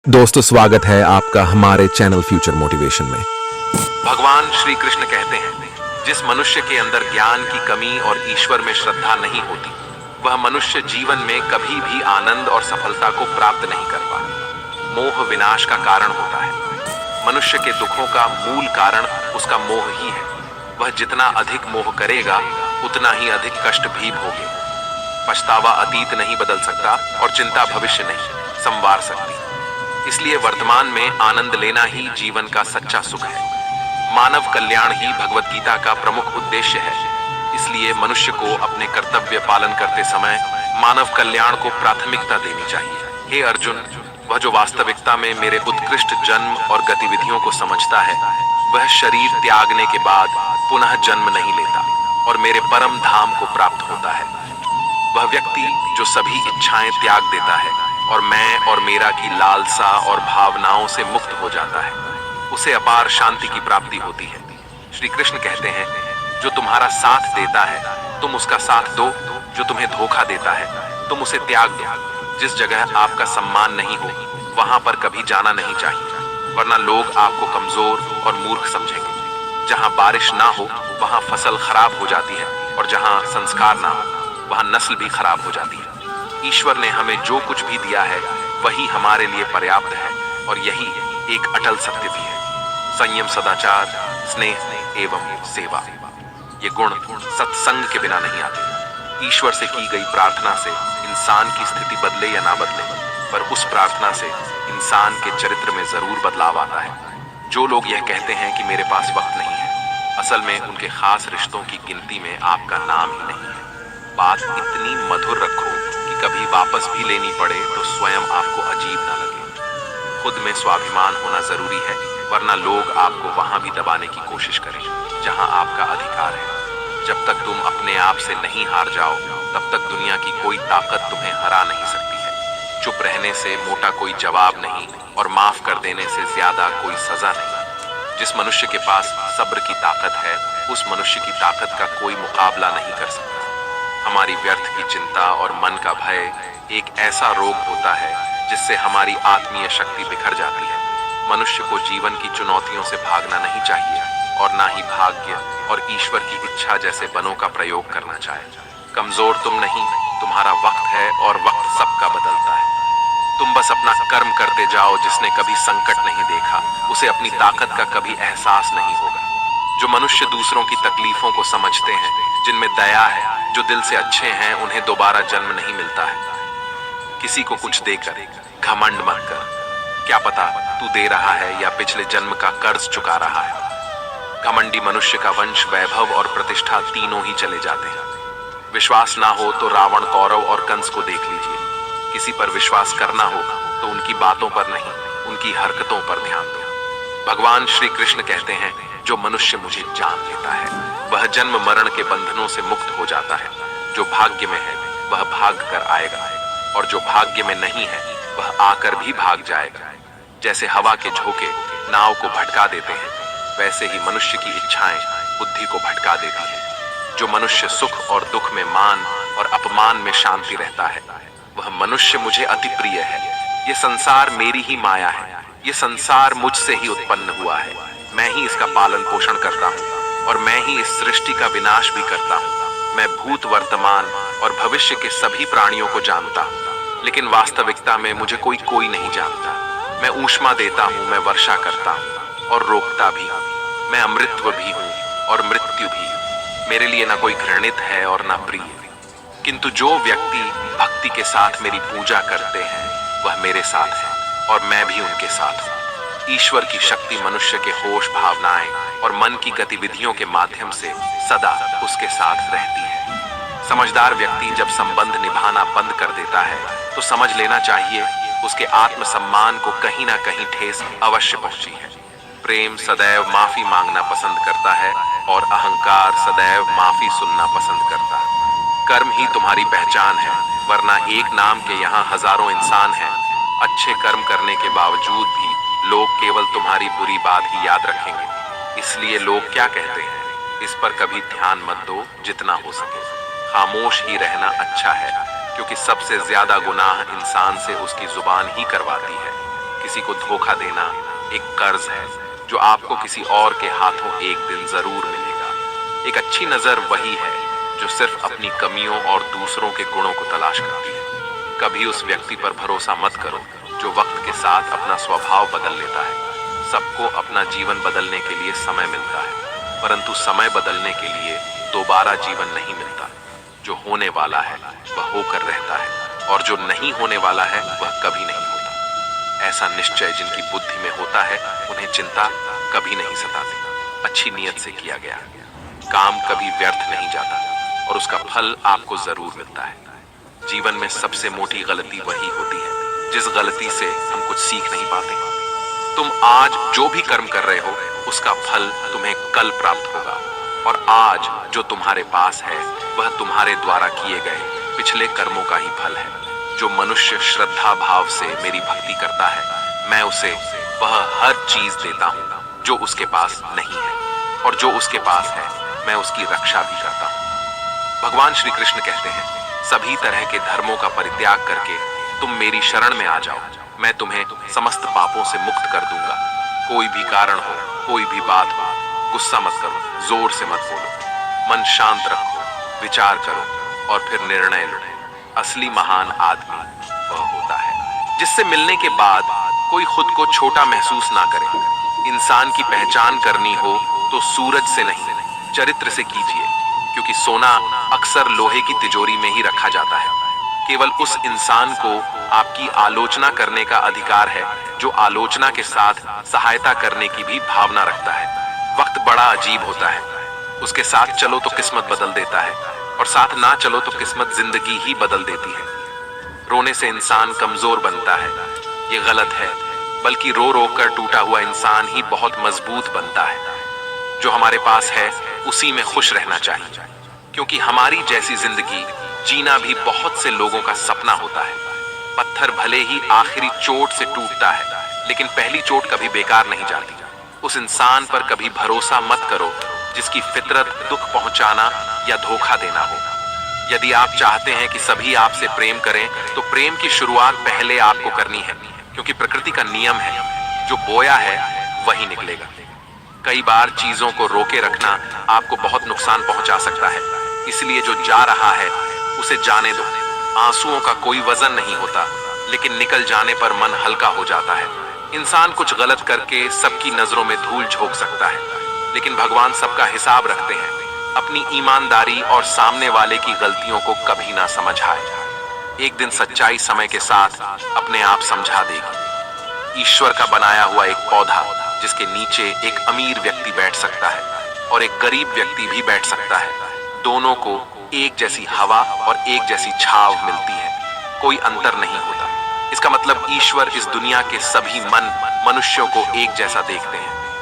दोस्तों, स्वागत है आपका हमारे चैनल फ्यूचर मोटिवेशन में। भगवान श्री कृष्ण कहते हैं, जिस मनुष्य के अंदर ज्ञान की कमी और ईश्वर में श्रद्धा नहीं होती, वह मनुष्य जीवन में कभी भी आनंद और सफलता को प्राप्त नहीं कर पाता। मोह विनाश का कारण होता है। मनुष्य के दुखों का मूल कारण उसका मोह ही है। वह जितना अधिक मोह करेगा, उतना ही अधिक कष्ट भी भोगे। पछतावा अतीत नहीं बदल सकता और चिंता भविष्य नहीं संवार सकती। इसलिए वर्तमान में आनंद लेना ही जीवन का सच्चा सुख है। मानव कल्याण ही भगवत गीता का प्रमुख उद्देश्य है। इसलिए मनुष्य को अपने कर्तव्य पालन करते समय मानव कल्याण को प्राथमिकता देनी चाहिए। हे अर्जुन, वह जो वास्तविकता में मेरे उत्कृष्ट जन्म और गतिविधियों को समझता है, वह शरीर त्यागने के बाद पुनः जन्म नहीं लेता और मेरे परम धाम को प्राप्त होता है। वह व्यक्ति जो सभी इच्छाएं त्याग देता है और मैं और मेरा की लालसा और भावनाओं से मुक्त हो जाता है, उसे अपार शांति की प्राप्ति होती है। श्री कृष्ण कहते हैं, जो तुम्हारा साथ देता है तुम उसका साथ दो, जो तुम्हें धोखा देता है तुम उसे त्याग दो। जिस जगह आपका सम्मान नहीं हो, वहां पर कभी जाना नहीं चाहिए, वरना लोग आपको कमजोर और मूर्ख समझेंगे। जहां बारिश ना हो वहां फसल खराब हो जाती है, और जहां संस्कार ना हो वहां नस्ल भी खराब हो जाती है। ईश्वर ने हमें जो कुछ भी दिया है वही हमारे लिए पर्याप्त है, और यही एक अटल सत्य भी है। संयम, सदाचार, स्नेह एवं सेवा, ये गुण सत्संग के बिना नहीं आते। ईश्वर से की गई प्रार्थना से इंसान की स्थिति बदले या ना बदले, पर उस प्रार्थना से इंसान के चरित्र में जरूर बदलाव आता है। जो लोग यह कहते हैं कि मेरे पास वक्त नहीं है, असल में उनके खास रिश्तों की गिनती में आपका नाम ही नहीं है। बात इतनी मधुर रखो कि कभी वापस भी लेनी पड़े तो स्वयं आपको अजीब ना लगे। खुद में स्वाभिमान होना जरूरी है, वरना लोग आपको वहां भी दबाने की कोशिश करें जहां आपका अधिकार है। जब तक तुम अपने आप से नहीं हार जाओ, तब तक दुनिया की कोई ताकत तुम्हें हरा नहीं सकती है। चुप रहने से मोटा कोई जवाब नहीं, और माफ कर देने से ज्यादा कोई सजा नहीं। जिस मनुष्य के पास सब्र की ताकत है, उस मनुष्य की ताकत का कोई मुकाबला नहीं कर सकता। हमारी व्यर्थ की चिंता और मन का भय एक ऐसा रोग होता है जिससे हमारी आत्मीय शक्ति बिखर जाती है। मनुष्य को जीवन की चुनौतियों से भागना नहीं चाहिए, और ना ही भाग्य और ईश्वर की इच्छा जैसे बलों का प्रयोग करना चाहिए। कमजोर तुम नहीं, तुम्हारा वक्त है, और वक्त सबका बदलता है। तुम बस अपना कर्म करते जाओ। जिसने कभी संकट नहीं देखा, उसे अपनी ताकत का कभी एहसास नहीं होगा। जो मनुष्य दूसरों की तकलीफों को समझते हैं, जिनमें दया है, जो दिल से अच्छे हैं, उन्हें दोबारा जन्म नहीं मिलता है। किसी को कुछ देकर घमंड मत कर। क्या पता तू दे रहा है या पिछले जन्म का कर्ज चुका रहा है। घमंडी मनुष्य का वंश, वैभव और प्रतिष्ठा तीनों ही चले जाते हैं। विश्वास ना हो तो रावण, कौरव और कंस को देख लीजिए। किसी पर विश्वास करना हो तो उनकी बातों पर नहीं, उनकी हरकतों पर ध्यान दो। भगवान श्री कृष्ण कहते हैं, जो मनुष्य मुझे जान लेता है वह जन्म मरण के बंधनों से मुक्त हो जाता है। जो भाग्य में है वह भाग कर आएगा, और जो भाग्य में नहीं है वह आकर भी भाग जाएगा। जैसे हवा के झोंके नाव को भटका देते हैं, वैसे ही मनुष्य की इच्छाएं बुद्धि को भटका देती हैं। जो मनुष्य सुख और दुख में, मान और अपमान में शांति रहता है, वह मनुष्य मुझे अति प्रिय है। ये संसार मेरी ही माया है। ये संसार मुझसे ही उत्पन्न हुआ है। मैं ही इसका पालन पोषण करता हूँ, और मैं ही इस सृष्टि का विनाश भी करता हूँ। मैं भूत, वर्तमान और भविष्य के सभी प्राणियों को जानता हूँ, लेकिन वास्तविकता में मुझे कोई नहीं जानता। मैं ऊष्मा देता हूँ, मैं वर्षा करता हूँ और रोकता भी हूँ। मैं अमृतत्व भी हूँ और मृत्यु भी। मेरे लिए ना कोई घृणित है और ना प्रिय। किंतु जो व्यक्ति भक्ति के साथ मेरी पूजा करते हैं, वह मेरे साथ है और मैं भी उनके साथ हूँ। ईश्वर की शक्ति मनुष्य के होश, भावनाएं और मन की गतिविधियों के माध्यम से सदा उसके साथ रहती है। समझदार व्यक्ति जब संबंध निभाना बंद कर देता है, तो समझ लेना चाहिए उसके आत्मसम्मान को कहीं ना कहीं ठेस अवश्य पहुंची है। प्रेम सदैव माफी मांगना पसंद करता है, और अहंकार सदैव माफी सुनना पसंद करता है। कर्म ही तुम्हारी पहचान है, वरना एक नाम के यहाँ हजारों इंसान हैं। अच्छे कर्म करने के बावजूद भी लोग केवल तुम्हारी बुरी बात ही याद रखेंगे। इसलिए लोग क्या कहते हैं, इस पर कभी ध्यान मत दो। जितना हो सके खामोश ही रहना अच्छा है, क्योंकि सबसे ज्यादा गुनाह इंसान से उसकी जुबान ही करवाती है। किसी को धोखा देना एक कर्ज है जो आपको किसी और के हाथों एक दिन जरूर मिलेगा। एक अच्छी नजर वही है जो सिर्फ अपनी कमियों और दूसरों के गुणों को तलाश करती है। कभी उस व्यक्ति पर भरोसा मत करो जो वक्त के साथ अपना स्वभाव बदल लेता है। सबको अपना जीवन बदलने के लिए समय मिलता है, परंतु समय बदलने के लिए दोबारा जीवन नहीं मिलता। जो होने वाला है वह होकर रहता है, और जो नहीं होने वाला है वह कभी नहीं होता। ऐसा निश्चय जिनकी बुद्धि में होता है उन्हें चिंता कभी नहीं सताती। अच्छी नीयत से किया गया काम कभी व्यर्थ नहीं जाता, और उसका फल आपको जरूर मिलता है। जीवन में सबसे मोटी गलती वही होती है जिस गलती से हम कुछ सीख नहीं पाते। तुम आज जो भी कर्म कर रहे हो उसका फल तुम्हें कल प्राप्त होगा, और आज जो तुम्हारे पास है वह तुम्हारे द्वारा किए गए पिछले कर्मों का ही फल है। जो मनुष्य श्रद्धा भाव से मेरी भक्ति करता है, मैं उसे वह हर चीज देता हूँ जो उसके पास नहीं है, और जो उसके पास है मैं उसकी रक्षा भी करता हूँ। भगवान श्री कृष्ण कहते हैं, सभी तरह के धर्मों का परित्याग करके तुम मेरी शरण में आ जाओ, मैं तुम्हें समस्त पापों से मुक्त कर दूंगा। कोई भी कारण हो, कोई भी बात हो, गुस्सा मत करो, जोर से मत बोलो, मन शांत रखो, विचार करो और फिर निर्णय लो। असली महान आदमी वह होता है जिससे मिलने के बाद कोई खुद को छोटा महसूस ना करे। इंसान की पहचान करनी हो तो सूरज से नहीं, चरित्र से कीजिए, क्योंकि सोना अक्सर लोहे की तिजोरी में ही रखा जाता है। केवल उस इंसान को आपकी आलोचना करने का अधिकार है जो आलोचना के साथ सहायता करने की भी भावना रखता है। वक्त बड़ा अजीब होता है, उसके साथ चलो तो किस्मत बदल देता है, और साथ ना चलो तो किस्मत जिंदगी ही बदल देती है। रोने से इंसान कमजोर बनता है, ये गलत है, बल्कि रो रो कर टूटा हुआ इंसान ही बहुत मजबूत बनता है। जो हमारे पास है उसी में खुश रहना चाहिए, क्योंकि हमारी जैसी जिंदगी जीना भी बहुत से लोगों का सपना होता है। पत्थर भले ही आखिरी चोट से टूटता है, लेकिन पहली चोट कभी बेकार नहीं जाती। उस इंसान पर कभी भरोसा मत करो जिसकी फितरत दुख पहुंचाना या धोखा देना हो। यदि आप चाहते हैं कि सभी आपसे प्रेम करें, तो प्रेम की शुरुआत पहले आपको करनी है, क्योंकि प्रकृति का नियम है, जो बोया है वही निकलेगा। कई बार चीजों को रोके रखना आपको बहुत नुकसान पहुंचा सकता है, इसलिए जो जा रहा है उसे जाने दो। आंसुओं का कोई वजन नहीं होता, लेकिन निकल जाने पर मन हल्का हो जाता है। इंसान कुछ गलत करके सबकी नजरों में धूल झोंक सकता है, लेकिन भगवान सबका हिसाब रखते हैं। अपनी ईमानदारी और सामने वाले की गलतियों को कभी ना समझाए। एक दिन सच्चाई समय के साथ अपने आप समझा देगी। ईश्वर का बनाया हुआ एक पौधा जिसके नीचे एक अमीर व्यक्ति बैठ सकता है और एक गरीब व्यक्ति भी बैठ सकता है, दोनों को एक जैसी हवा और एक जैसी छाव मिलती है, कोई अंतर नहीं होता। इसका मतलब ईश्वर इस दुनिया के सभी मनुष्यों को एक जैसा देखते हैं।